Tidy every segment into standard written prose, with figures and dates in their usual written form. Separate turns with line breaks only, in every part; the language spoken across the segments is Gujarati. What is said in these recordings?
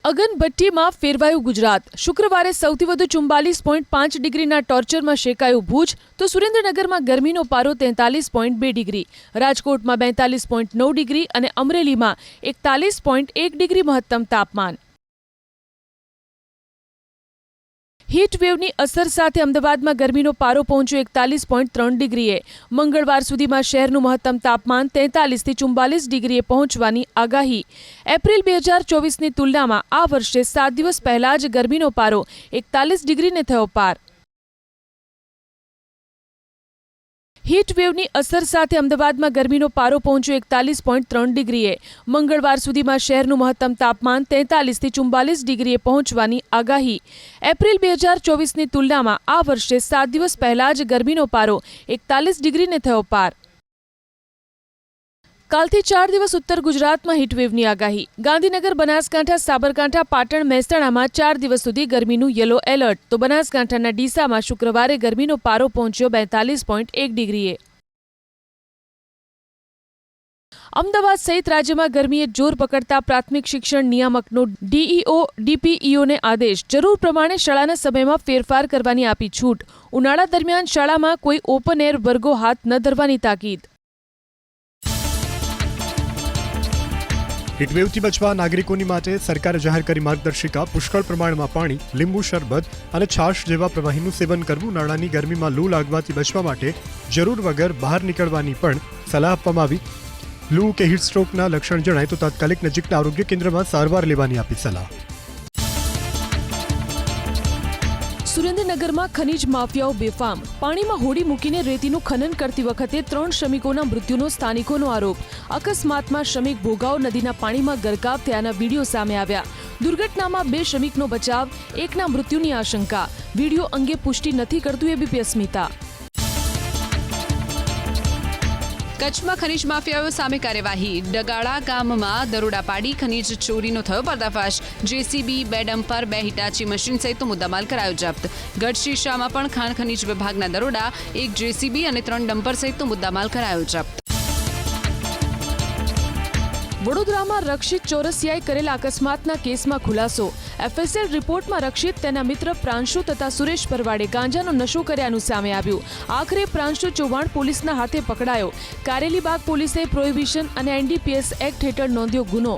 અગનભઠ્ઠીમાં ફેરવાયું ગુજરાત। શુક્રવારે સૌથી વધુ 44.5 ડિગ્રીના ટોર્ચરમાં શેકાયું ભુજ, તો સુરેન્દ્રનગરમાં ગરમીનો પારો 43.2 ડિગ્રી, રાજકોટમાં 42.9 ડિગ્રી અને અમરેલીમાં 41.1 ડિગ્રી મહત્તમ તાપમાન। હીટવેવની અસર સાથે અમદાવાદમાં ગરમીનો પારો પહોંચ્યો 41.3 ડિગ્રીએ। મંગળવાર સુધીમાં શહેરનું મહત્તમ તાપમાન 43 થી 44 ડિગ્રીએ પહોંચવાની આગાહી। એપ્રિલ 2024ની તુલનામાં આ વર્ષે 7 દિવસ પહેલા જ ગરમીનો પારો 41 ડિગ્રીને થયો પાર। હીટવેવની અસર સાથે અમદાવાદમાં ગરમીનો પારો પહોંચ્યો 41.3 ડિગ્રીએ। મંગળવાર સુધીમાં શહેરનું મહત્તમ તાપમાન 43 થી 44 ડિગ્રીએ પહોંચવાની આગાહી। એપ્રિલ 2024ની તુલનામાં આ વર્ષે 7 દિવસ પહેલા જ ગરમીનો પારો 41 ડિગ્રીને થયો પાર। કાલથી 4 દિવસ ઉત્તર ગુજરાતમાં હીટવેવની આગાહી। ગાંધીનગર, બનાસકાંઠા, સાબરકાંઠા, પાટણ, મહેસાણામાં 4 દિવસ સુધી ગરમીનું યલો એલર્ટ, તો બનાસકાંઠાના ડીસામાં શુક્રવારે ગરમીનો પારો પહોંચ્યો 42.1 ડિગ્રીએ। અમદાવાદ સહિત રાજ્યમાં ગરમીએ જોર પકડતા પ્રાથમિક શિક્ષણ નિયામકનો ડીઈઓ, ડીપીઈઓને આદેશ। જરૂર પ્રમાણે શાળાના સમયમાં ફેરફાર કરવાની આપી છૂટ। ઉનાળા દરમિયાન શાળામાં કોઈ ઓપન એર વર્ગો હાથ ન ધરવાની તાકીદ।
હીટવેવથી બચવા નાગરિકોની માટે સરકારે જાહેર કરી માર્ગદર્શિકા। પુષ્કળ પ્રમાણમાં પાણી, લીંબુ શરબત અને છાશ જેવા પ્રવાહીનું સેવન કરવું। ઉનાળાની ગરમીમાં લૂ લાગવાથી બચવા માટે જરૂર વગર બહાર નીકળવાની પણ સલાહ આપવામાં આવી। લૂ કે હીટસ્ટ્રોકના લક્ષણ જણાય તો તાત્કાલિક નજીકના આરોગ્ય કેન્દ્રમાં સારવાર લેવાની આપી સલાહ।
સુરેન્દ્રનગરમાં ખનીજ માફિયાઓ બેફામ। પાણીમાં હોડી મૂકીને રેતીનું ખનન કરતી વખતે 3 શ્રમિકોના મૃત્યુનો સ્થાનિકોનો આરોપ। અકસ્માતમાં શ્રમિક ભોગાવો નદીના પાણીમાં ગરકાવ થયાના વિડીયો સામે આવ્યા। દુર્ઘટનામાં 2 શ્રમિકનો બચાવ, એકના મૃત્યુની આશંકા। વિડીયો અંગે પુષ્ટિ નથી કરતું એબીપી અસ્મિતા।
કચ્છમાં ખનીજ માફિયાઓ સામે કાર્યવાહી। ડગાળા ગામમાં દરોડા પાડી ખનીજ ચોરીનો થયો પર્દાફાશ। જેસીબી, 2 ડમ્પર, 2 હિટાચી મશીન સહિતનો મુદ્દામાલ કરાયો જપ્ત। ગઢશીશામાં પણ ખાણ ખનીજ વિભાગના દરોડા, 1 જેસીબી અને 3 ડમ્પર સહિતનો મુદ્દામાલ કરાયો જપ્ત।
વડોદરામાં રક્ષિત ચોરસિયાએ કરેલા અકસ્માતના કેસમાં ખુલાસો। એફએસએલ રિપોર્ટમાં રક્ષિત, તેના મિત્ર પ્રાંશુ તથા સુરેશ પરવાડે ગાંજાનો નશો કર્યાનું સામે આવ્યું। આખરે પ્રાંશુ ચૌહાણ પોલીસના હાથે પકડાયો। કારેલીબાગ પોલીસે પ્રોહિબિશન અને એનડીપીએસ એક્ટ હેઠળ નોંધ્યો ગુનો।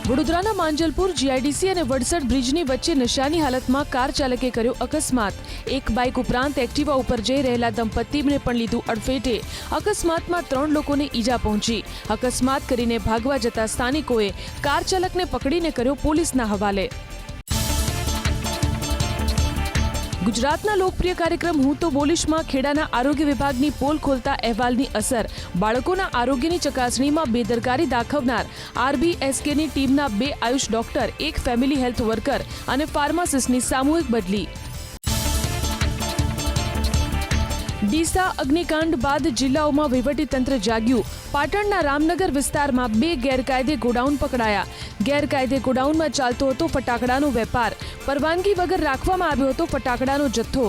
વડોદરાના માંજલપુર જીઆઈડીસી અને વડસર બ્રિજની વચ્ચે નશાની હાલતમાં કાર ચાલકે કર્યો અકસ્માત। એક બાઇક ઉપરાંત એક્ટિવા ઉપર જઈ રહેલા દંપતીને પણ લીધું અડફેટે। અકસ્માતમાં 3 લોકોને ઈજા પહોંચી। અકસ્માત કરીને ભાગવા જતા સ્થાનિકોએ કાર ચાલકને પકડીને કર્યો પોલીસના હવાલે। ગુજરાતના લોકપ્રિય કાર્યક્રમ હું તો બોલીશમાં ખેડાના આરોગ્ય વિભાગની પોલ ખોલતા અહેવાલની અસર। બાળકોના આરોગ્યની ચકાસણીમાં બેદરકારી દાખવનાર આરબીએસકેની ટીમના 2 Ayush doctor, 1 family health worker અને ફાર્માસિસ્ટની સામૂહિક બદલી। ડીસા અગ્નિકાંડ બાદ જિલ્લાઓમાં વહીવટીતંત્ર જાગ્યું। પાટણના રામનગર વિસ્તારમાં 2 ગેરકાયદે ગોડાઉન પકડાયા। ગેરકાયદે ગોડાઉનમાં ચાલતો હતો ફટાકડાનો વેપાર। પરવાનગી વગર રાખવામાં આવ્યો હતો ફટાકડાનો જથ્થો।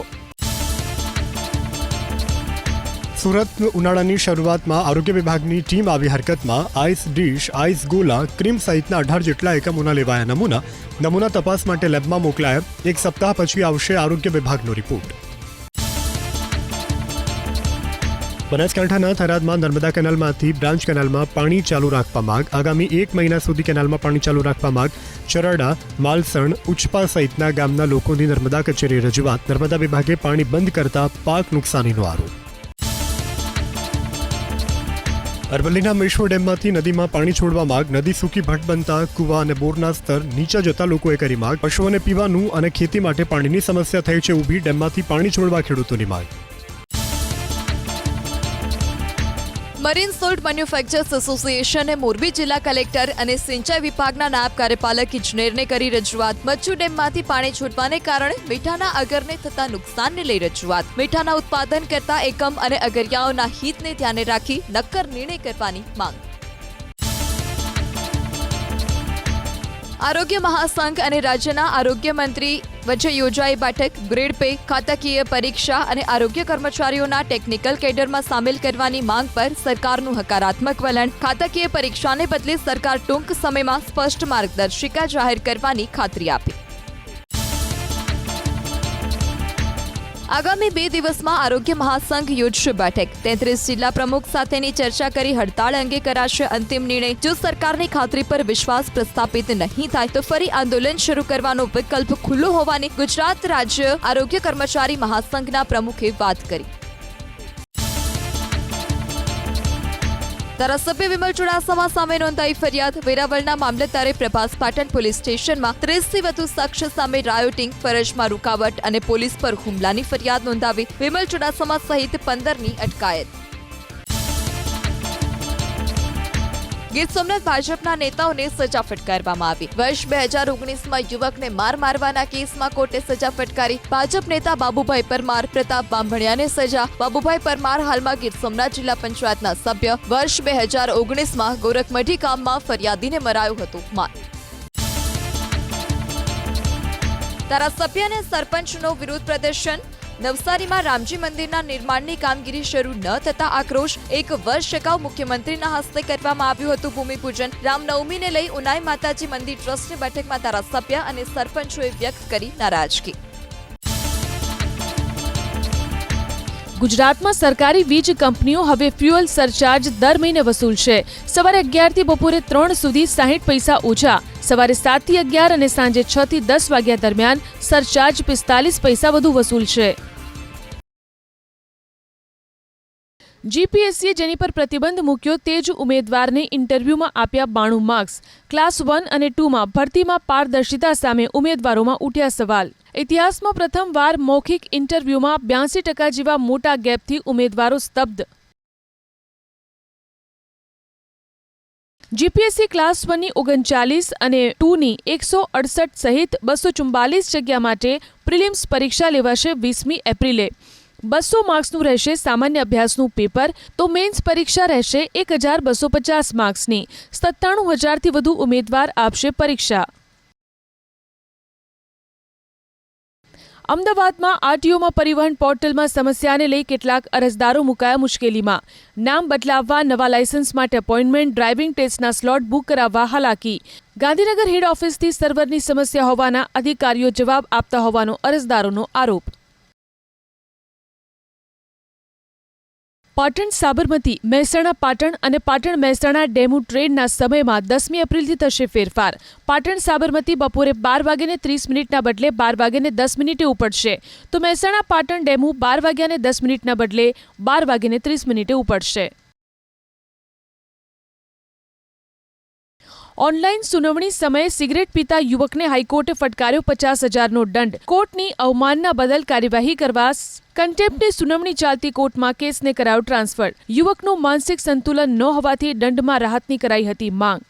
સુરત ઉનાળાની શરૂઆતમાં આરોગ્ય વિભાગની ટીમ આવી હરકતમાં। આઈસ ડીશ, આઈસ ગોલા, ક્રીમ સહિતના 18 જેટલા એકમોના લેવાયા નમૂના તપાસ માટે લેબમાં મોકલાયા। 1 સપ્તાહ પછી આવશે આરોગ્ય વિભાગનો રિપોર્ટ। બનાસકાંઠાના થરાદમાં નર્મદા કેનાલમાંથી બ્રાન્ચ કેનાલમાં પાણી ચાલુ રાખવા માંગ। આગામી 1 મહિના સુધી કેનાલમાં પાણી ચાલુ રાખવા માંગ। ચરડા, માલસણ, ઉચપા સહિતના ગામના લોકોની નર્મદા કચેરીએ રજૂઆત। નર્મદા વિભાગે પાણી બંધ કરતા પાક નુકસાનીનો આરોપ। અરવલ્લીના મેશ્વો ડેમમાંથી નદીમાં પાણી છોડવા માંગ। નદી સૂકી ભટ્ટ બનતા કુવા અને બોરના સ્તર નીચા જતા લોકોએ કરી માંગ। પશુઓને પીવાનું અને ખેતી માટે પાણીની સમસ્યા થઈ છે ઊભી। ડેમમાંથી પાણી છોડવા ખેડૂતોની માંગ।
મરીન સોલ્ટ મેન્યુફેક્ચર્સ એસોસિએશને મોરબી જિલ્લા કલેક્ટર અને સિંચાઈ વિભાગના નાયબ કાર્યપાલક ઇજનેરને કરી રજૂઆત। મચ્છુ ડેમમાંથી પાણી છોડવાને કારણે મીઠાના અગરને થતા નુકસાનને લઈ રજૂઆત। મીઠાના ઉત્પાદન કરતા એકમ અને અગરિયાઓના હિતને ધ્યાને રાખી નક્કર નિર્ણય કરવાની માંગ। આરોગ્ય મહાસંઘ અને રાજ્યના આરોગ્ય મંત્રી વચ્ચે યોજાઈ બેઠક ગ્રેડ પે, ખાતાકીય પરીક્ષા અને આરોગ્ય કર્મચારીઓના ટેકનિકલ કેડરમાં સામેલ કરવાની માંગ પર સરકારનું હકારાત્મક વલણ. ખાતાકીય પરીક્ષાને બદલે સરકાર ટૂંક સમયમાં સ્પષ્ટ માર્ગદર્શિકા જાહેર કરવાની ખાતરી આપી. આગામી 2 દિવસમાં આરોગ્ય મહાસંઘ યોજશે બેઠક. 33 જિલ્લા પ્રમુખ સાથેની ચર્ચા કરી હડતાળ અંગે કરાશે અંતિમ નિર્ણય. જો સરકારની ખાતરી પર વિશ્વાસ પ્રસ્થાપિત નહીં થાય તો ફરી આંદોલન શરૂ કરવાનો વિકલ્પ ખુલ્લો હોવાની ગુજરાત રાજ્ય આરોગ્ય કર્મચારી મહાસંઘના પ્રમુખે વાત કરી. ધારાસભ્ય વિમલ ચુડાસમા સામે નોંધાઈ ફરિયાદ. વેરાવળના મામલતદારે પ્રભાસ પાટણ પોલીસ સ્ટેશનમાં 30થી વધુ શખ્સ સામે રાયોટિંગ, ફરજમાં રૂકાવટ અને પોલીસ પર હુમલાની ફરિયાદ નોંધાવી. વિમલ ચુડાસમા સહિત 15ની અટકાયત. ગીર સોમનાથ ભાજપના નેતાઓને સજા ફટકારવામાં આવી. વર્ષ 2019માં યુવકને માર મારવાના કેસમાં કોર્ટે સજા ફટકારી. ભાજપ નેતા બાબુભાઈ પરમાર, પ્રતાપ બાંભણિયાને સજા. બાબુભાઈ પરમાર હાલમાં ગીર સોમનાથ જિલ્લા પંચાયતના સભ્ય. વર્ષ 2019માં ગોરખમઢી ગામમાં ફરિયાદીને મરાયું હતું માર. ધારાસભ્ય અને સરપંચનો વિરોધ પ્રદર્શન. નવસારીમાં રામજી મંદિરના નિર્માણની કામગીરી શરૂ ન થતા આક્રોશ. 1 વર્ષ અગાઉ મુખ્યમંત્રીના હસ્તે કરવામાં આવ્યું હતું ભૂમિપૂજન. રામનવમીને લઈ ઉનાઈ માતાજી મંદિર ટ્રસ્ટની બેઠકમાં ધારાસભ્ય અને સરપંચોએ વ્યક્ત કરી નારાજગી.
ગુજરાતમાં સરકારી વીજ કંપનીઓ હવે ફ્યુઅલ સરચાર્જ દર મહિને વસૂલશે. સવારે 11 થી બપોરે 3 સુધી 60 પૈસા ઓછા. સવારે 7 થી 11 અને સાંજે 6 થી 10 વાગ્યા દરમિયાન સરચાર્જ 45 પૈસા વધુ વસૂલશે. જીપીએસસીએ જેની પર પ્રતિબંધ મૂક્યો તે જ ઉમેદવારને ઇન્ટરવ્યુમાં આપ્યા 92 માર્ક્સ. ક્લાસ 1 અને 2માં ભરતીમાં પારદર્શિતા સામે ઉમેદવારોમાં ઉઠ્યા સવાલ. ઇતિહાસમાં પ્રથમવાર મૌખિક ઇન્ટરવ્યુમાં 82% જેવા મોટા ગેપથી ઉમેદવારો સ્તબ્ધ. જીપીએસસી ક્લાસ 1ની 39 અને 2ની 168 સહિત 244 જગ્યા માટે પ્રિલિમ્સ પરીક્ષા લેવાશે 20મી એપ્રિલે. 200 માર્ક્સનું રહેશે સામાન્ય અભ્યાસનું પેપર, તો મેન્સ પરીક્ષા રહેશે 1250 માર્ક્સની. 97,000થી વધુ ઉમેદવાર આપશે પરીક્ષા. અમદાવાદમાં આરટીઓમાં પરિવહન પોર્ટલમાં સમસ્યાને લઈ કેટલાક અરજદારો મુકાયા મુશ્કેલીમાં. નામ બદલાવવા, નવા લાયસન્સ માટે એપોઇન્ટમેન્ટ, ડ્રાઇવિંગ ટેસ્ટના સ્લોટ બુક કરાવવા હાલાકી. ગાંધીનગર હેડ ઓફિસથી સર્વરની સમસ્યા હોવાના અધિકારીઓ જવાબ આપતા હોવાનો અરજદારોનો આરોપ. પાટણ સાબરમતી, મહેસાણા પાટણ અને પાટણ મહેસાણા ડેમુ ટ્રેનના સમયમાં 10મી એપ્રિલથી થશે ફેરફાર. પાટણ સાબરમતી બપોરે 12:30 બદલે 12:10 ઉપડશે, તો મહેસાણા પાટણ ડેમુ 12:10 બદલે 12:30 ઉપડશે. ઓનલાઈન સુનાવણી સમયે સિગરેટ પીતા યુવકને હાઈકોર્ટે ફટકાર્યો 50,000નો દંડ. કોર્ટની અવમાનના બદલ કાર્યવાહી કરવા કન્ટેમ્પ્ટની સુનાવણી ચાલતી કોર્ટમાં કેસને કરાયો ટ્રાન્સફર. યુવકનું માનસિક સંતુલન ન હોવાથી દંડમાં રાહતની કરાઈ હતી માંગ.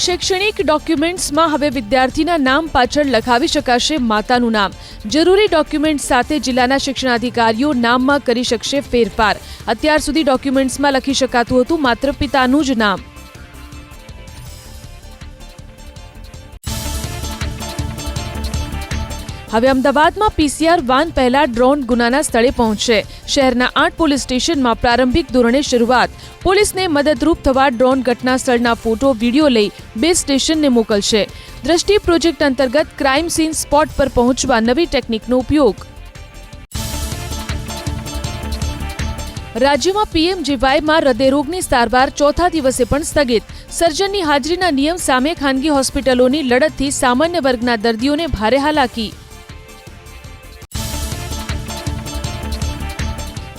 શૈક્ષણિક ડોક્યુમેન્ટ્સમાં હવે વિદ્યાર્થીના નામ પાછળ લખાવી શકાશે માતાનું નામ. જરૂરી ડોક્યુમેન્ટ સાથે જિલ્લાના શિક્ષણાધિકારીઓ નામમાં કરી શકશે ફેરફાર. અત્યાર સુધી ડોક્યુમેન્ટ્સમાં લખી શકાતું હતું માત્ર પિતાનું જ નામ. હવે અમદાવાદમાં પીસીઆર વાન પહેલા ડ્રોન ગુનાના સ્થળે પહોંચશે. શહેરના 8 પોલીસ સ્ટેશનમાં પ્રારંભિક ધોરણે શરૂઆત. પોલીસને મદદરૂપ થવા ડ્રોન ઘટના સ્થળના ફોટો, વિડીયો લઈ 2 સ્ટેશનને મોકલશે. દ્રષ્ટિ પ્રોજેક્ટ અંતર્ગત ક્રાઇમ સીન સ્પોટ પર પહોંચવા નવી ટેકનિકનો ઉપયોગ. રાજ્યમાં પીએમજેવાયમાં હૃદયરોગની સારવાર ચોથા દિવસે પણ સ્થગિત. સર્જનની હાજરીના નિયમ સામે ખાનગી હોસ્પિટલોની લડતથી સામાન્ય વર્ગના દર્દીઓને ભારે હાલાકી.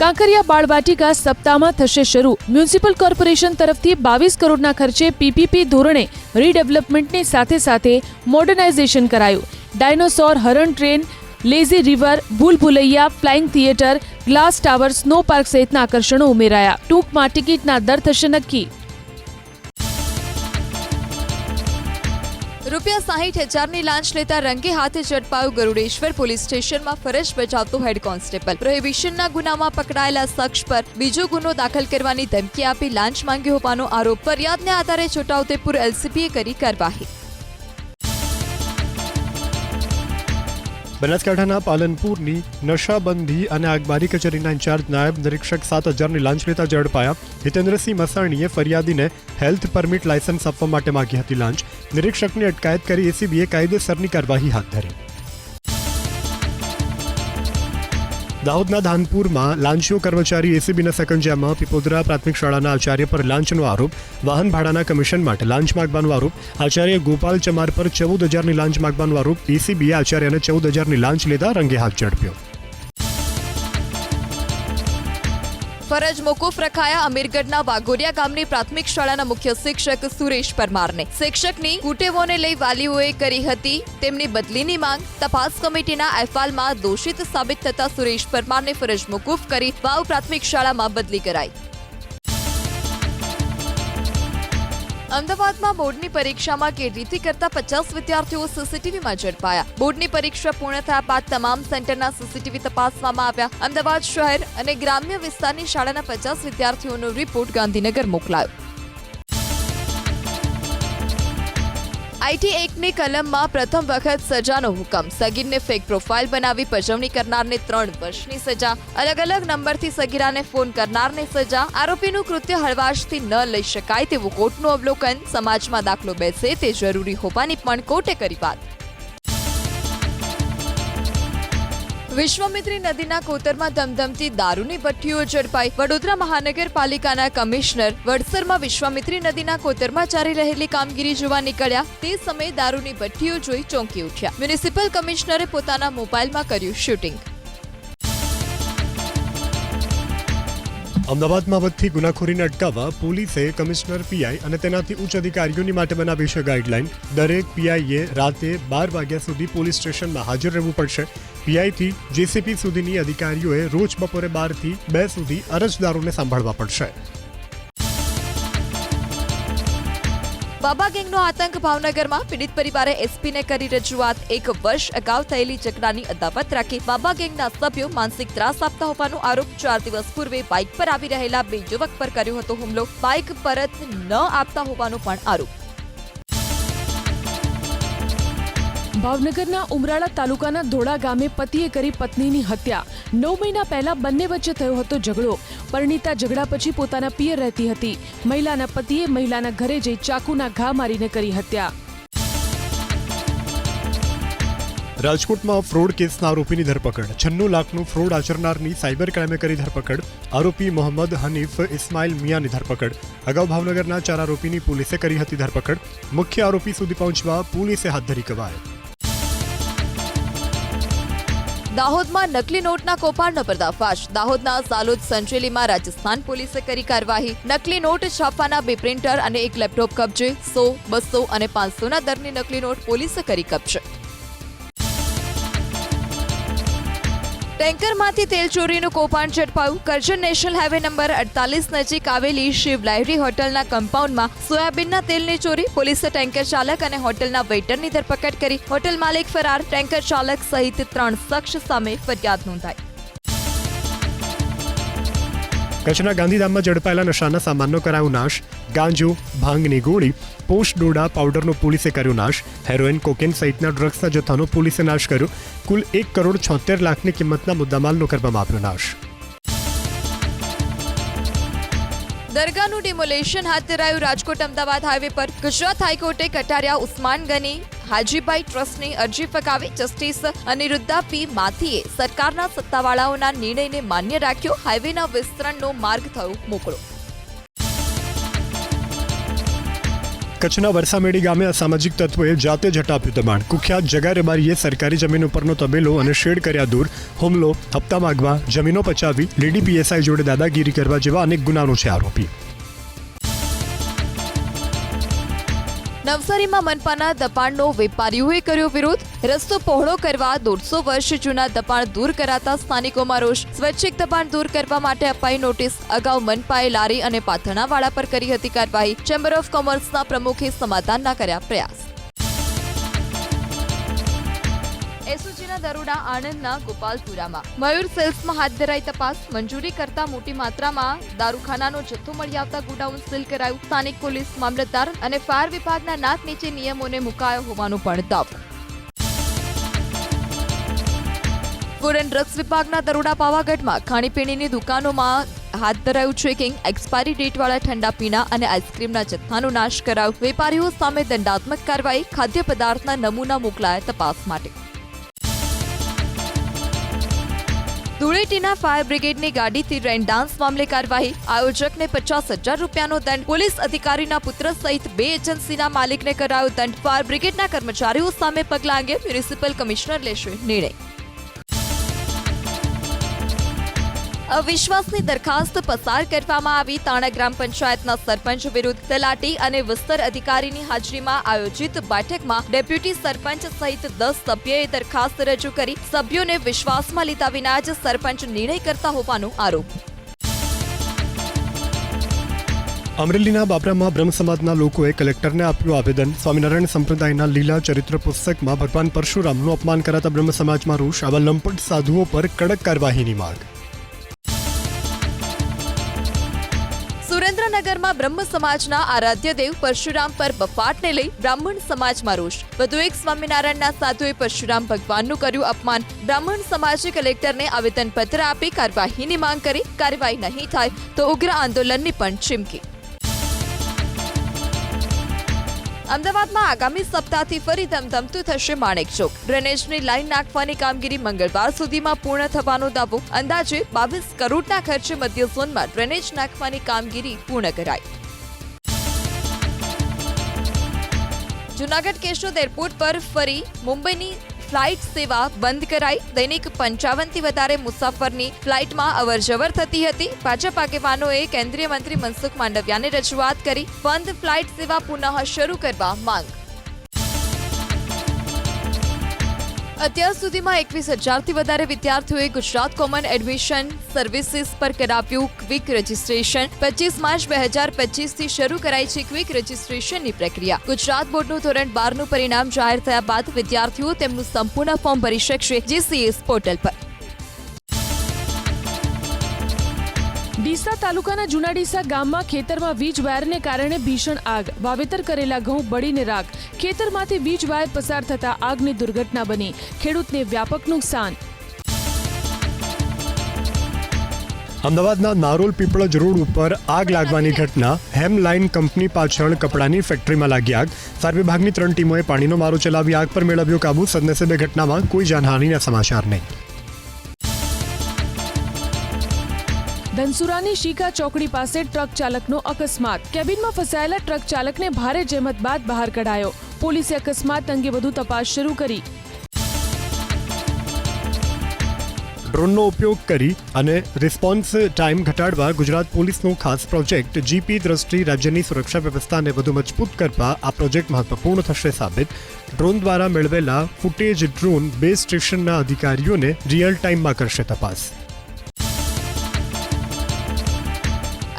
કાંકરિયા બાળવાટિકા સપ્તાહમાં થશે શરૂ. મ્યુનિસિપલ કોર્પોરેશન તરફથી 22 કરોડના ખર્ચે પીપીપી ધોરણે રીડેવલપમેન્ટની સાથે સાથે મોડર્નાઇઝેશન કરાયું. ડાયનોસોર, હરણ ટ્રેન, લેઝી રિવર, ભૂલભુલૈયા, flying theatre, glass tower, snow park સહિતના આકર્ષણો ઉમેરાયા. ટૂંકમાં ટિકિટના દર થશે નક્કી.
₹60,000ની લાંચ લેતા રંગે હાથે ઝડપાયું ગરુડેશ્વર પોલીસ સ્ટેશનમાં ફરજ બજાવતો હેડ કોન્સ્ટેબલ. પ્રોહિબિશનના ગુનામાં પકડાયેલા શખ્સ પર બીજો ગુનો દાખલ કરવાની ધમકી આપી લાંચ માંગ્યો હોવાનો આરોપ. ફરિયાદને આધારે છોટાઉદેપુર એલસીબીએ કરી કાર્યવાહી.
બનાસકાંઠાના પાલનપુરની નશાબંધી અને આગબારી કચેરીના ઇન્ચાર્જ નાયબ નિરીક્ષક 7,000ની લાંચ લેતા ઝડપાયા. હિતેન્દ્રસિંહ મસાણીએ ફરિયાદીને હેલ્થ પરમિટ લાયસન્સ આપવા માટે માંગી હતી લાંચ. નિરીક્ષકની અટકાયત કરી એસીબીએ કાયદેસરની કાર્યવાહી હાથ ધરી. દાહોદના ધાનપુરમાં લાંચીયો કર્મચારી એસીબીના સકંજામાં. પીપોદરા પ્રાથમિક શાળાના આચાર્ય પર લાંચનો આરોપ. વાહન ભાડાના કમિશન માટે લાંચ માંગવાનો આરોપ. આચાર્ય ગોપાલ ચમાર પર 14,000ની લાંચ માંગવાનો આરોપ. એસીબીએ આચાર્યને 14,000ની લાંચ લેતા રંગે હાથ ઝડપ્યો.
ફરજ મોકૂફ રખાયા અમીરગઢના વાઘોડિયા ગામની પ્રાથમિક શાળાના મુખ્ય શિક્ષક સુરેશ પરમારને. શિક્ષકની કુટેવોને લઈ વાલીઓએ કરી હતી તેમની બદલીની માંગ. તપાસ કમિટીના અહેવાલમાં દોષિત સાબિત થતા સુરેશ પરમારને ફરજ મોકૂફ કરી વાવ પ્રાથમિક શાળામાં બદલી કરાઈ. અમદાવાદમાં બોર્ડની પરીક્ષામાં ગેરરીતિ કરતા 50 વિદ્યાર્થીઓ સીસીટીવીમાં ઝડપાયા. બોર્ડની પરીક્ષા પૂર્ણ થયા બાદ તમામ સેન્ટરના સીસીટીવી તપાસવામાં આવ્યા. અમદાવાદ શહેર અને ગ્રામ્ય વિસ્તારની શાળાના 50 વિદ્યાર્થીઓનો રિપોર્ટ ગાંધીનગર મોકલાયો. આઈટી એક્ટની કલમમાં પ્રથમ વખત સજાનો હુકમ. સગીરને ફેક પ્રોફાઇલ બનાવી પજવણી કરનારને 3 વર્ષની સજા. અલગ અલગ નંબરથી સગીરાને ફોન કરનારને સજા. આરોપીનું કૃત્ય હળવાશથી ન લઈ શકાય તેવું કોર્ટનું અવલોકન. સમાજમાં દાખલો બેસે તે જરૂરી હોવાની પણ કોર્ટે કરી વાત. વિશ્વામિત્રી નદીના કોતરમાં ધમધમતી દારૂની ભઠ્ઠીઓ ઝડપાઈ. વડોદરા મહાનગરપાલિકાના કમિશનર વડસરમાં વિશ્વામિત્રી નદીના કોતરમાં ચાલી રહેલી કામગીરી જોવા નીકળ્યા. તે સમયે દારૂની ભઠ્ઠીઓ જોઈ ચોંકી ઉઠ્યા. મ્યુનિસિપલ કમિશનરે પોતાના મોબાઈલમાં કર્યું શૂટિંગ.
અમદાવાદમાં વધતી ગુનાખોરીને અટકાવવા પોલીસે કમિશનર પીઆઈ અને તેનાથી ઉચ્ચ અધિકારીઓની માટે બનાવી છે ગાઈડલાઈન. દરેક પીઆઈએ રાતે 12 વાગ્યા સુધી પોલીસ સ્ટેશનમાં હાજર રહેવું પડશે. પીઆઈથી જેસીપી સુધીની અધિકારીઓએ રોજ બપોરે 12 થી 2 સુધી અરજદારોને સાંભળવા પડશે.
બાબા ગેંગનો આતંક ભાવનગરમાં. પીડિત પરિવારે એસપીને કરી રજૂઆત. 1 વર્ષ અગાઉ થયેલી ઝઘડાની અદાવત રાખી બાબા ગેંગના સભ્યો માનસિક ત્રાસ આપતા હોવાનો આરોપ. 4 દિવસ પૂર્વે બાઇક પર આવી રહેલા 2 યુવક પર કર્યો હતો હુમલો. બાઇક પરત ન આપતા હોવાનો પણ આરોપ.
ભાવનગરના ઉમરાળા તાલુકાના ધોળા ગામે પતિએ કરી પત્નીની હત્યા. 9 મહિના પહેલા બંને વચ્ચે થયો હતો ઝઘડો. પરિણીતા ઝઘડા પછી પોતાના પિયર રહેતી હતી. મહિલાના પતિએ મહિલાના ઘરે જઈ ચાકુના ઘા મારીને કરી હત્યા.
રાજકોટમાં ફ્રોડ કેસના આરોપીની ધરપકડ. 96 લાખનું ફ્રોડ આચરનારની સાયબર ક્રાઇમે કરી ધરપકડ. આરોપી મોહમ્મદ હનીફ ઇસ્માઇલ મિયાની ધરપકડ. અગાઉ ભાવનગરના 4 આરોપીની પોલીસે કરી હતી ધરપકડ. મુખ્ય આરોપી સુધી પહોંચવા પોલીસે હાથ ધરી કવાયત.
દાહોદમાં નકલી નોટના કૌભાંડનો પર્દાફાશ. દાહોદના ઝાલોદ સંજેલીમાં રાજસ્થાન પોલીસે કરી કાર્યવાહી. નકલી નોટ છાપવાના 2 પ્રિન્ટર અને 1 લેપટોપ કબજે. 100, 200 અને 500ના દરની નકલી નોટ પોલીસે કરી કબજે. ટેન્કરમાંથી તેલ ચોરીનું કૌભાંડ ઝડપાયું. કરજણ નેશનલ હાઈવે નંબર 48 નજીક આવેલી શિવ લાહિરી હોટલના કમ્પાઉન્ડમાં સોયાબીનના તેલની ચોરી. પોલીસે ટેન્કર ચાલક અને હોટલના વેઇટરની ધરપકડ કરી. હોટલ માલિક ફરાર. ટેન્કર ચાલક સહિત 3 શખ્સ સામે ફરિયાદ નોંધાઈ.
કચ્છના ગાંધીધામમાં ઝડપાયેલા નશાના સામાનનો કરાયો નાશ. ગાંજો, ભાંગની ગોળી, પોસ્ટ ડોડા પાવડરનો પોલીસે કર્યો નાશ. હેરોઇન, કોકેન સહિતના ડ્રગ્સના જથ્થાનો પોલીસે નાશ કર્યો. કુલ 1,76 લાખની કિંમતના મુદ્દામાલનો કરવામાં આવ્યો નાશ.
દરગાહનું ડિમોલેશન હાથ ધરાયું. રાજકોટ અમદાવાદ હાઈવે પર ગુજરાત હાઈકોર્ટે કટારિયા ઉસ્માન ગની હાજીભાઈ ટ્રસ્ટની અરજી ફગાવી. જસ્ટિસ અનિરુદ્ધા પી માથીએ સરકારના સત્તાવાળાઓના નિર્ણયને માન્ય રાખ્યો. હાઈવેના વિસ્તરણનો માર્ગ થયો મોકળો.
કચ્છના વરસામેડી ગામે અસામાજિક તત્વોએ જાતે જ હટાવ્યું દબાણ. કુખ્યાત જગા રબારીએ સરકારી જમીન ઉપરનો તબેલો અને શેડ કર્યા દૂર. હુમલો, હપ્તા માંગવા, જમીનો પચાવી, લેડી પીએસઆઈ જોડે દાદાગીરી કરવા જેવા અનેક ગુનાનો છે આરોપી.
નવસારીમાં મનપાના દબાણનો વેપારીઓએ કર્યો વિરોધ. રસ્તો પહોળો કરવા 150 વર્ષ જૂના દબાણ દૂર કરાતા સ્થાનિકોમાં રોષ. સ્વૈચ્છિક દબાણ દૂર કરવા માટે અપાઈ નોટિસ. અગાઉ મનપાએ લારી અને પાથરણાવાળા પર કરી હતી કાર્યવાહી. ચેમ્બર ઓફ કોમર્સના પ્રમુખે સમાધાનના કર્યા પ્રયાસ. એસઓજીના દરોડા આણંદના ગોપાલપુરામાં. મયુર સેલ્સમાં હાથ ધરાઈ તપાસ. મંજૂરી કરતા મોટી માત્રામાં દારૂખાનાનો જથ્થો મળી આવતા ગોડાઉન સીલ કરાયું. સ્થાનિક પોલીસ, મામલતદાર અને ફાયર વિભાગના નાક નીચે નિયમોને મુકાયો હોવાનો પણ દાવો. ફૂડ એન્ડ ડ્રગ્સ વિભાગના દરોડા પાવાગઢમાં ખાણીપીણીની દુકાનોમાં હાથ ધરાયું ચેકિંગ. એક્સપાયરી ડેટવાળા ઠંડા પીણા અને આઈસ્ક્રીમના જથ્થાનો નાશ કરાયો. વેપારીઓ સામે દંડાત્મક કાર્યવાહી. ખાદ્ય પદાર્થના નમૂના મોકલાયા તપાસ માટે. ધૂળેટીના ફાયર બ્રિગેડની ગાડીથી રેન ડાન્સ મામલે કાર્યવાહી. આયોજકને 50,000 રૂપિયાનો દંડ. પોલીસ અધિકારીના પુત્ર સહિત 2 એજન્સીના માલિકને કરાયો દંડ. ફાયર બ્રિગેડના કર્મચારીઓ સામે પગલાં અંગે મ્યુનિસિપલ કમિશનર લેશે નિર્ણય. અવિશ્વાસની દરખાસ્ત પસાર કરવામાં આવી. તાણા ગ્રામ પંચાયતના સરપંચ વિરુદ્ધ તલાટી અને વિસ્તર અધિકારીની હાજરીમાં આયોજિત બેઠકમાં ડેપ્યુટી સરપંચ સહિત 10 સભ્યોએ દરખાસ્ત રજૂ કરી. સભ્યોને વિશ્વાસમાં લીધા વિના જ સરપંચ નિર્ણય કરતા હોવાનો આરોપ.
અમરેલીના બાબરામાં બ્રહ્મ સમાજના લોકોએ કલેક્ટરને આપ્યું આવેદન. સ્વામિનારાયણ સંપ્રદાયના લીલા ચરિત્ર પુસ્તકમાં ભગવાન પરશુરામનું અપમાન કરાતા બ્રહ્મ સમાજમાં રોષ. આવા લંપટ સાધુઓ પર કડક કાર્યવાહીની માંગ.
સુરેન્દ્રનગરમાં બ્રહ્મ સમાજના આરાધ્ય દેવ પરશુરામ પર બફાટને લઈ બ્રાહ્મણ સમાજમાં રોષ. વધુ એક સ્વામિનારાયણના સાધુએ પરશુરામ ભગવાનનું કર્યું અપમાન. બ્રાહ્મણ સમાજે કલેક્ટરને આવેદનપત્ર આપી કાર્યવાહીની માંગ કરી. કાર્યવાહી નહીં થાય તો ઉગ્ર આંદોલનની પણ ચીમકી. અમદાવાદમાં આગામી સપ્તાહથી ફરી ધમધમતું થશે માણેકચોક. ડ્રેનેજની લાઈન નાખવાની કામગીરી મંગળવાર સુધીમાં પૂર્ણ થવાનો દાવો. અંદાજે 22 કરોડના ખર્ચે મધ્ય ઝોનમાં ડ્રેનેજ નાખવાની કામગીરી પૂર્ણ કરાઈ. જૂનાગઢ કેશોદ એરપોર્ટ પર ફરી મુંબઈની ફ્લાઇટ સેવા બંધ કરાઈ. દૈનિક 55 થી વધારે મુસાફરની ફ્લાઇટમાં અવરજવર થતી હતી. ભાજપ આગેવાનોએ કેન્દ્રીય મંત્રી મનસુખ માંડવિયાને રજૂઆત કરી. બંધ ફ્લાઇટ સેવા પુનઃ શરૂ કરવા માંગ. અત્યાર સુધીમાં 21,000થી વધારે વિદ્યાર્થીઓએ ગુજરાત કોમન એડમિશન સર્વિસીસ પર કરાવ્યું ક્વિક રજીસ્ટ્રેશન. 25 માર્ચ 2025થી શરૂ કરાઈ છે ક્વિક રજીસ્ટ્રેશનની પ્રક્રિયા. ગુજરાત બોર્ડનું ધોરણ 12નું પરિણામ જાહેર થયા બાદ વિદ્યાર્થીઓ તેમનું સંપૂર્ણ ફોર્મ ભરી શકશે જીસીએસ પોર્ટલ પર.
ડીસા તાલુકાના જૂના ડીસા ગામમાં ખેતરમાં વીજ વાયરને કારણે ભીષણ આગ. વાવેતર કરેલા ઘઉં બળીને રાખ. ખેતરમાંથી વીજ વાયર પસાર થતા આગની દુર્ઘટના બની. ખેડૂતને વ્યાપક નુકસાન.
અમદાવાદના નારોલ પીપળજ રોડ ઉપર આગ લાગવાની ઘટના. હેમલાઇન કંપની પાછળ કપડાની ફેક્ટરીમાં લાગી આગ. ફાયર વિભાગની 3 ટીમોએ પાણીનો મારો ચલાવી આગ પર મેળવ્યો કાબુ. સદનસીબે ઘટનામાં કોઈ જાનહાનિના સમાચાર નહીં.
ધનસુરાની શીકા ચોકડી પાસે ટ્રક ચાલકનો અકસ્માત. કેબિનમાં ફસાયેલા ટ્રક ચાલકને ભારે જહેમત બાદ બહાર કઢાયો. પોલીસે અકસ્માત અંગે વધુ તપાસ શરૂ કરી.
ડ્રોનનો ઉપયોગ કરી અને રિસ્પોન્સ ટાઈમ ઘટાડવા ગુજરાત પોલીસનો ખાસ પ્રોજેક્ટ જીપી દ્રષ્ટિ રાજ્યની સુરક્ષા વ્યવસ્થાને વધુ મજબૂત કરવા આ પ્રોજેક્ટ મહત્વપૂર્ણ થશે સાબિત. ડ્રોન દ્વારા મેળવેલા ફૂટેજ ડ્રોન બેઝ સ્ટેશનના અધિકારીઓને રિયલ ટાઈમમાં કરશે તપાસ.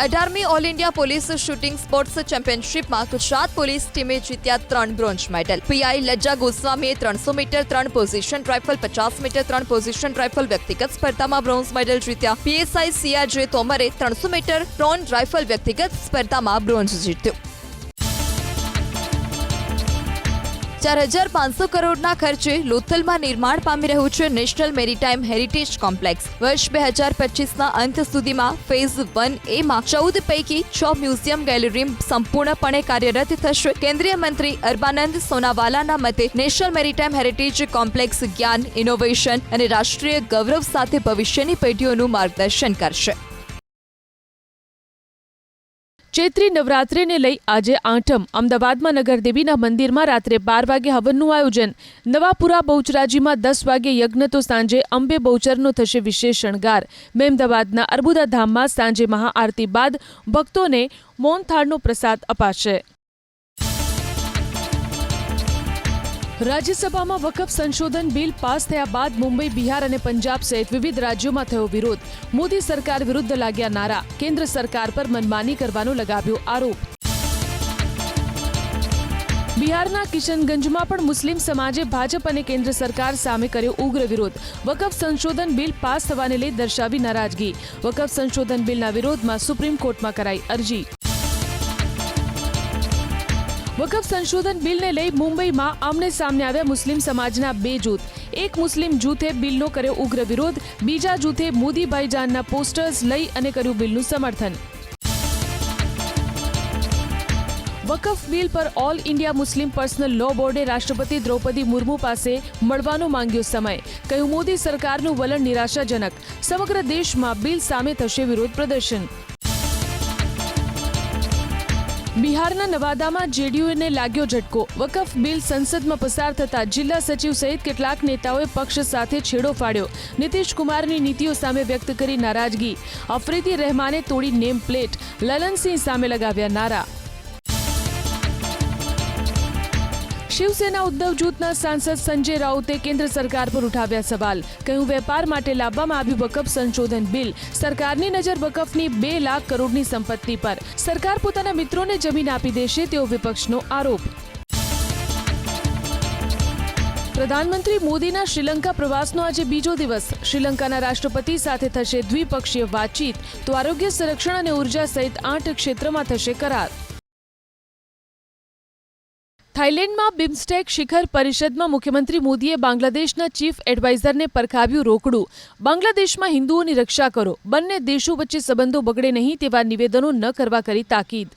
18મી all India police shooting sports ચેમ્પિયનશિપમાં ગુજરાત પોલીસ ટીમે જીત્યા 3 બ્રોન્ઝ મેડલ. પીઆઈ લજ્જા ગોસ્વામીએ 300 metre 3 position rifle, 50 metre 3 position rifle વ્યક્તિગત સ્પર્ધામાં બ્રોન્ઝ મેડલ જીત્યા. પીએસઆઈ સીઆરજે તોમરે 300 મીટર ત્રોન રાઇફલ વ્યક્તિગત સ્પર્ધામાં બ્રોન્ઝ જીત્યો. 4,500 કરોડના ખર્ચે લોથલમાં નિર્માણ પામી રહ્યું છે નેશનલ મેરીટાઈમ હેરિટેજ કોમ્પ્લેક્સ. વર્ષ 2025ના અંત સુધીમાં ફેઝ 1A માં 14 પૈકી 6 મ્યુઝિયમ ગેલેરી સંપૂર્ણપણે કાર્યરત થશે. કેન્દ્રીય મંત્રી અર્બાનંદ સોનાવાલાના મતે નેશનલ મેરીટાઈમ હેરિટેજ કોમ્પ્લેક્સ જ્ઞાન, ઇનોવેશન અને રાષ્ટ્રીય ગૌરવ સાથે ભવિષ્યની પેઢીઓનું માર્ગદર્શન કરશે.
ચૈત્રી નવરાત્રિને લઈ આજે આઠમ. અમદાવાદમાં નગરદેવીના મંદિરમાં રાત્રે 12 વાગે હવનનું આયોજન. નવાપુરા બહુચરાજીમાં 10 વાગે યજ્ઞ તો સાંજે અંબે બહુચરનો થશે વિશેષ શણગાર. મહેમદાવાદના અર્બુદા ધામમાં સાંજે મહાઆરતી બાદ ભક્તોને મોહનથાળનો પ્રસાદ અપાશે. રાજ્યસભામાં વકફ સંશોધન બિલ પાસ થયા બાદ મુંબઈ, બિહાર અને પંજાબ સહિત વિવિધ રાજ્યોમાં થયો વિરોધ. મોદી સરકાર વિરુદ્ધ લાગ્યા નારા. કેન્દ્ર સરકાર પર મનમાની કરવાનો લગાવ્યો આરોપ. બિહારના કિશનગંજમાં પણ મુસ્લિમ સમાજે ભાજપ અને કેન્દ્ર સરકાર સામે કર્યો ઉગ્ર વિરોધ. વકફ સંશોધન બિલ પાસ થવાને લઈ દર્શાવી નારાજગી. વકફ સંશોધન બિલના વિરોધમાં સુપ્રીમ કોર્ટમાં કરાઈ અરજી. વકફ સંશોધન બિલને લઈ મુંબઈમાં આમને સામને આવ્યા મુસ્લિમ સમાજના 2 જૂથ. એક મુસ્લિમ જૂથે બિલનો કર્યો ઉગ્ર વિરોધ, બીજા જૂથે મોદી ભાઈજાનના પોસ્ટર્સ લઈ અને કર્યું બિલનું સમર્થન. વકફ બિલ પર All India Muslim Personal Law બોર્ડે રાષ્ટ્રપતિ દ્રૌપદી મુર્મુ પાસે મળવાનો માંગ્યો સમય. કહ્યું મોદી સરકારનું વલણ નિરાશાજનક. સમગ્ર દેશમાં બિલ સામે થશે વિરોધ પ્રદર્શન. બિહારના નવાદામાં જેડીયુને લાગ્યો ઝટકો. વકફ બિલ સંસદમાં પસાર થતા જિલ્લા સચિવ સહિત કેટલાક નેતાઓએ પક્ષ સાથે છેડો ફાડ્યો. નીતિશ કુમારની નીતિઓ સામે વ્યક્ત કરી નારાજગી. અફરીદી રહેમાને તોડી નેમ પ્લેટ. લલનસિંહ સામે લગાવ્યા નારા. શિવસેના ઉદ્ધવ જૂથના સાંસદ સંજય રાઉતે કેન્દ્ર સરકાર પર ઉઠાવ્યા સવાલ. કહ્યું વેપાર માટે લાવવામાં આવ્યું વકફ સંશોધન બિલ. સરકારની નજર વકફની 2 લાખ કરોડની સંપત્તિ પર. સરકાર પોતાના મિત્રોને જમીન આપી દેશે તેવો વિપક્ષનો આરોપ. પ્રધાનમંત્રી મોદીના શ્રીલંકા પ્રવાસનો આજે બીજો દિવસ. શ્રીલંકાના રાષ્ટ્રપતિ સાથે થશે દ્વિપક્ષીય વાતચીત. તો આરોગ્ય સંરક્ષણ અને ઉર્જા સહિત 8 ક્ષેત્રમાં થશે કરાર. થાઇલેન્ડમાં બિમ્સ્ટેક શિખર પરિષદમાં મુખ્યમંત્રી મોદીએ બાંગ્લાદેશના ચીફ એડવાઇઝરને પરખાવ્યું રોકડું. બાંગ્લાદેશમાં હિન્દુઓની રક્ષા કરો, બંને દેશો વચ્ચે સંબંધો બગડે નહીં તેવા નિવેદનો ન કરવા કરી તાકીદ.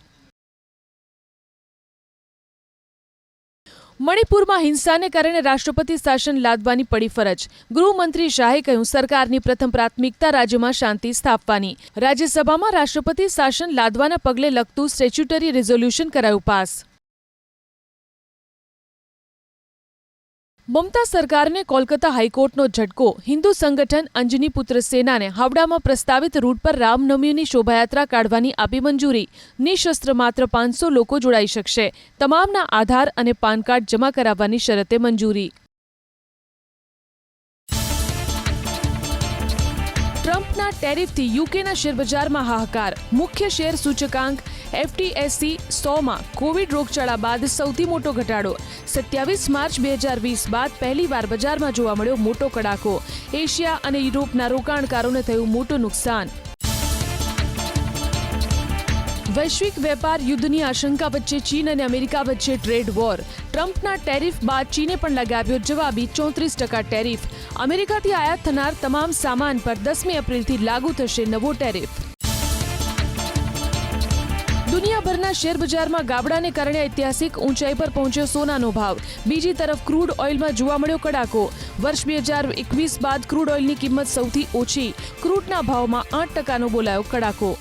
મણિપુરમાં હિંસાને કારણે રાષ્ટ્રપતિ શાસન લાદવાની પડી ફરજ. ગૃહમંત્રી શાહે કહ્યું સરકારની પ્રથમ પ્રાથમિકતા રાજ્યમાં શાંતિ સ્થાપવાની. રાજ્યસભામાં રાષ્ટ્રપતિ શાસન લાદવાના પગલે લગતું સ્ટેચ્યુટરી રિઝોલ્યુશન કરાયું પાસ. મમતા સરકારને કોલકાતા હાઈકોર્ટનો ઝટકો. હિન્દુ સંગઠન અંજની પુત્ર સેનાને હાવડામાં પ્રસ્તાવિત રૂટ પર રામનવમીની શોભાયાત્રા કાઢવાની આપી મંજૂરી. નિઃશસ્ત્ર માત્ર 500 લોકો જોડાઈ શકશે. તમામના આધાર અને પાન કાર્ડ જમા કરાવવાની શરતે મંજૂરી. ટ્રમ્પના ટેરિફથી યુકેના શેરબજારમાં હાહાકાર. મુખ્ય શેર સૂચકાંક FTSE 100માં કોવિડ રોગચાળા બાદ સૌથી મોટો ઘટાડો. 27 માર્ચ 2020 બાદ પહેલીવાર બજારમાં જોવા મળ્યો મોટો કડાકો. એશિયા અને યુરોપના રોકાણકારોને થયું મોટું નુકસાન. વૈશ્વિક વેપાર યુદ્ધની આશંકા વચ્ચે ચીન અને અમેરિકા વચ્ચે ટ્રેડ વોર. ટ્રમ્પના ટેરિફ બાદ ચીને પણ લગાવ્યો જવાબી 34% ટેરિફ. અમેરિકાથી આયાત થનાર તમામ સામાન પર 10મી એપ્રિલથી લાગુ થશે નવો ટેરિફ. દુનિયાભરના શેરબજારમાં ગાબડાને કારણે ઐતિહાસિક ઊંચાઈ પર પહોંચ્યો સોનાનો ભાવ. બીજી તરફ ક્રૂડ ઓઇલમાં જોવા મળ્યો કડાકો. વર્ષ 2021 બાદ ક્રૂડ ઓઇલની કિંમત સૌથી ઓછી. ક્રૂડના ભાવમાં 8%નો બોલાયો કડાકો.